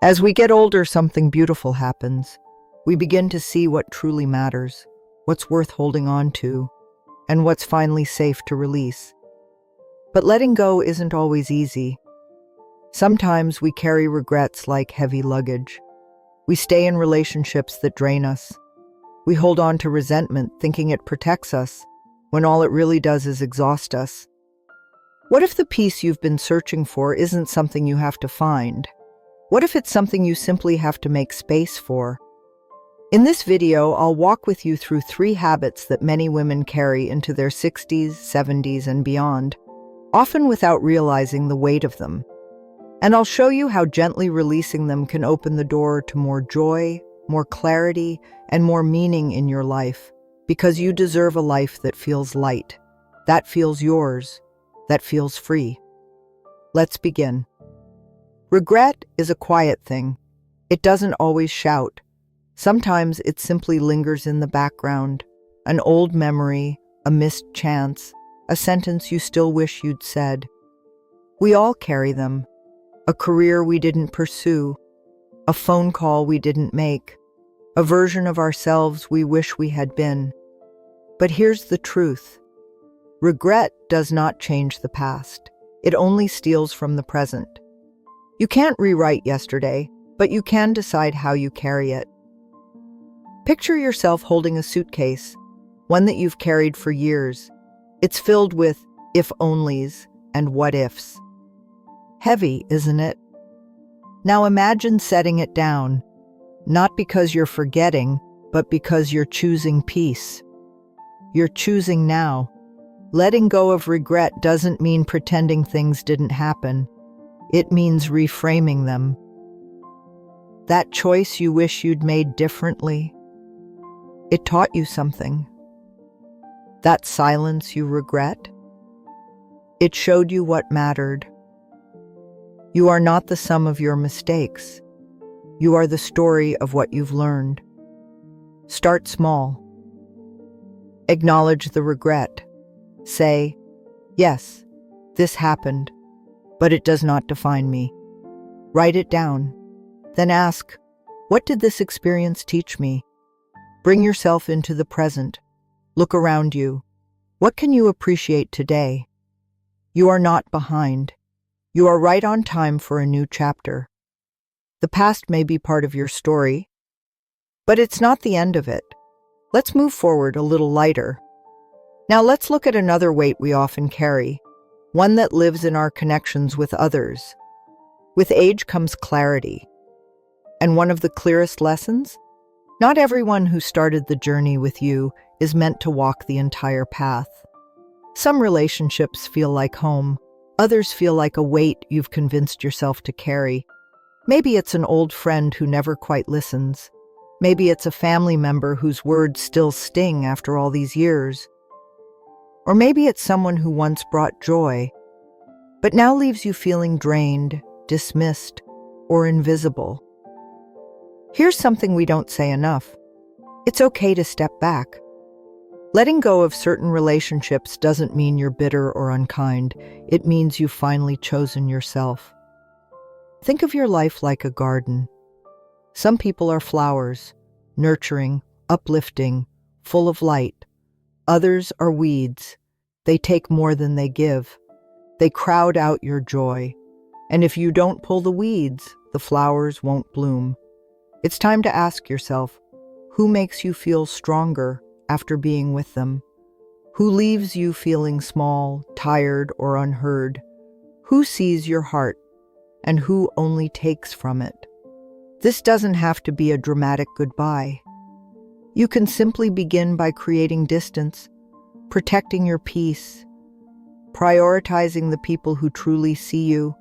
As we get older, something beautiful happens. We begin to see what truly matters, what's worth holding on to, and what's finally safe to release. But letting go isn't always easy. Sometimes we carry regrets like heavy luggage. We stay in relationships that drain us. We hold on to resentment, thinking it protects us, when all it really does is exhaust us. What if the peace you've been searching for isn't something you have to find? What if it's something you simply have to make space for? In this video, I'll walk with you through 3 habits that many women carry into their 60s, 70s, and beyond, often without realizing the weight of them. And I'll show you how gently releasing them can open the door to more joy, more clarity, and more meaning in your life, because you deserve a life that feels light, that feels yours, that feels free. Let's begin. Regret is a quiet thing. It doesn't always shout. Sometimes it simply lingers in the background, an old memory, a missed chance, a sentence you still wish you'd said. We all carry them. A career we didn't pursue, a phone call we didn't make, a version of ourselves we wish we had been. But here's the truth. Regret does not change the past. It only steals from the present. You can't rewrite yesterday, but you can decide how you carry it. Picture yourself holding a suitcase, one that you've carried for years. It's filled with if-onlys and what-ifs. Heavy, isn't it? Now imagine setting it down, not because you're forgetting, but because you're choosing peace. You're choosing now. Letting go of regret doesn't mean pretending things didn't happen. It means reframing them. That choice you wish you'd made differently, it taught you something. That silence you regret, it showed you what mattered. You are not the sum of your mistakes. You are the story of what you've learned. Start small. Acknowledge the regret. Say, yes, this happened, but it does not define me. Write it down. Then ask, what did this experience teach me? Bring yourself into the present. Look around you. What can you appreciate today? You are not behind. You are right on time for a new chapter. The past may be part of your story, but it's not the end of it. Let's move forward a little lighter. Now let's look at another weight we often carry, one that lives in our connections with others. With age comes clarity. And one of the clearest lessons? Not everyone who started the journey with you is meant to walk the entire path. Some relationships feel like home. Others feel like a weight you've convinced yourself to carry. Maybe it's an old friend who never quite listens. Maybe it's a family member whose words still sting after all these years. Or maybe it's someone who once brought joy, but now leaves you feeling drained, dismissed, or invisible. Here's something we don't say enough. It's okay to step back. Letting go of certain relationships doesn't mean you're bitter or unkind. It means you've finally chosen yourself. Think of your life like a garden. Some people are flowers, nurturing, uplifting, full of light. Others are weeds. They take more than they give. They crowd out your joy. And if you don't pull the weeds, the flowers won't bloom. It's time to ask yourself, who makes you feel stronger after being with them? Who leaves you feeling small, tired, or unheard? Who sees your heart, and who only takes from it? This doesn't have to be a dramatic goodbye. You can simply begin by creating distance, protecting your peace, prioritizing the people who truly see you,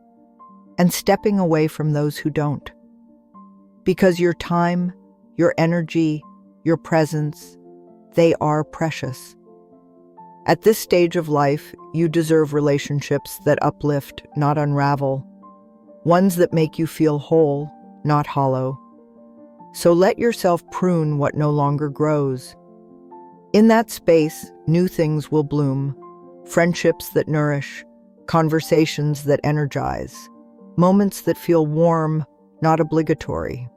and stepping away from those who don't. Because your time, your energy, your presence, they are precious. At this stage of life, you deserve relationships that uplift, not unravel. Ones that make you feel whole, not hollow. So let yourself prune what no longer grows. In that space, new things will bloom. Friendships that nourish, conversations that energize, moments that feel warm, not obligatory.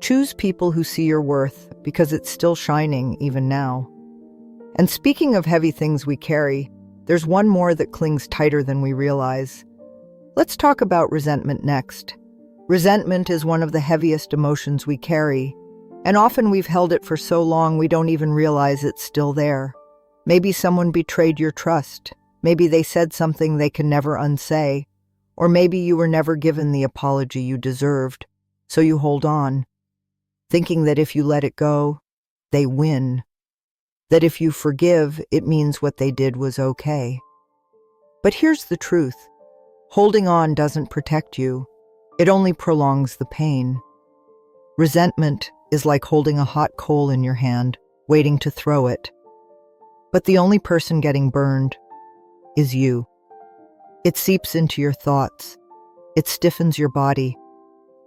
Choose people who see your worth because it's still shining even now. And speaking of heavy things we carry, there's one more that clings tighter than we realize. Let's talk about resentment next. Resentment is one of the heaviest emotions we carry, and often we've held it for so long we don't even realize it's still there. Maybe someone betrayed your trust. Maybe they said something they can never unsay. Or maybe you were never given the apology you deserved, so you hold on, thinking that if you let it go, they win. That if you forgive, it means what they did was okay. But here's the truth. Holding on doesn't protect you. It only prolongs the pain. Resentment is like holding a hot coal in your hand, waiting to throw it. But the only person getting burned is you. It seeps into your thoughts. It stiffens your body.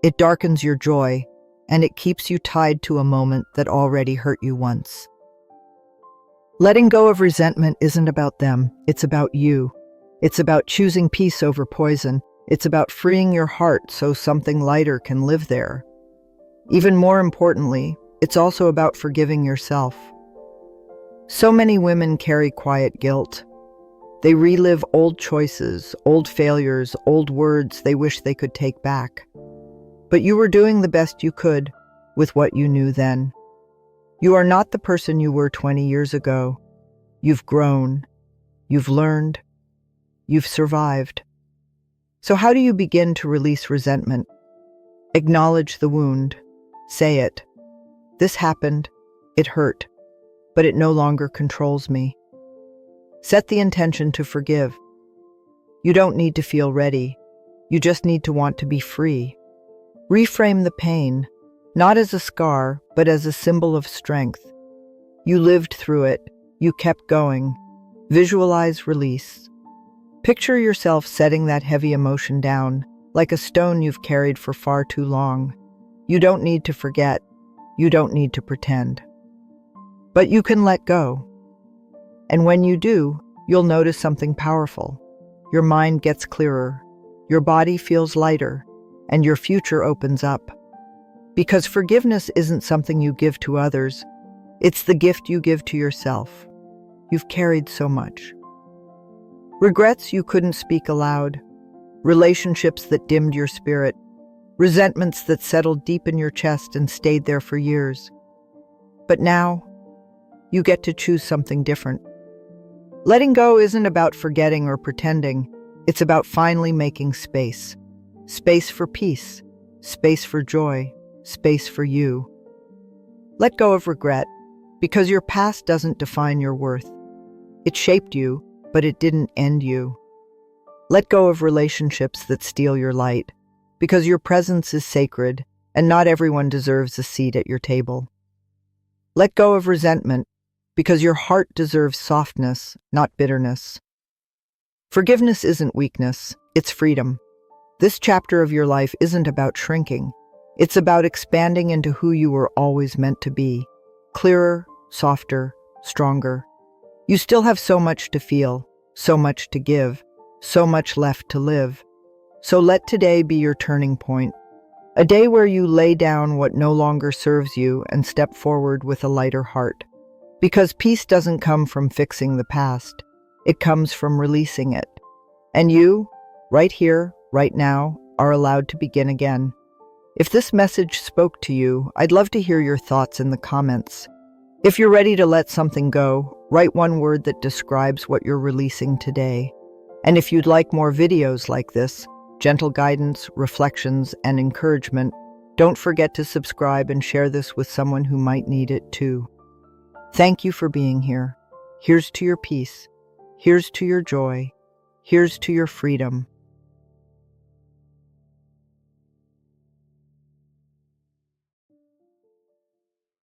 It darkens your joy, and it keeps you tied to a moment that already hurt you once. Letting go of resentment isn't about them, it's about you. It's about choosing peace over poison. It's about freeing your heart so something lighter can live there. Even more importantly, it's also about forgiving yourself. So many women carry quiet guilt. They relive old choices, old failures, old words they wish they could take back. But you were doing the best you could with what you knew then. You are not the person you were 20 years ago. You've grown. You've learned. You've survived. So how do you begin to release resentment? Acknowledge the wound. Say it. This happened. It hurt. But it no longer controls me. Set the intention to forgive. You don't need to feel ready. You just need to want to be free. Reframe the pain, not as a scar, but as a symbol of strength. You lived through it. You kept going. Visualize release. Picture yourself setting that heavy emotion down, like a stone you've carried for far too long. You don't need to forget. You don't need to pretend. But you can let go. And when you do, you'll notice something powerful. Your mind gets clearer, your body feels lighter, and your future opens up. Because forgiveness isn't something you give to others, it's the gift you give to yourself. You've carried so much. Regrets you couldn't speak aloud, relationships that dimmed your spirit, resentments that settled deep in your chest and stayed there for years. But now, you get to choose something different. Letting go isn't about forgetting or pretending. It's about finally making space. Space for peace. Space for joy. Space for you. Let go of regret, because your past doesn't define your worth. It shaped you, but it didn't end you. Let go of relationships that steal your light, because your presence is sacred, and not everyone deserves a seat at your table. Let go of resentment, because your heart deserves softness, not bitterness. Forgiveness isn't weakness, it's freedom. This chapter of your life isn't about shrinking. It's about expanding into who you were always meant to be. Clearer, softer, stronger. You still have so much to feel, so much to give, so much left to live. So let today be your turning point. A day where you lay down what no longer serves you and step forward with a lighter heart. Because peace doesn't come from fixing the past. It comes from releasing it. And you, right here, right now, are allowed to begin again. If this message spoke to you, I'd love to hear your thoughts in the comments. If you're ready to let something go, write one word that describes what you're releasing today. And if you'd like more videos like this, gentle guidance, reflections, and encouragement, don't forget to subscribe and share this with someone who might need it too. Thank you for being here. Here's to your peace. Here's to your joy. Here's to your freedom.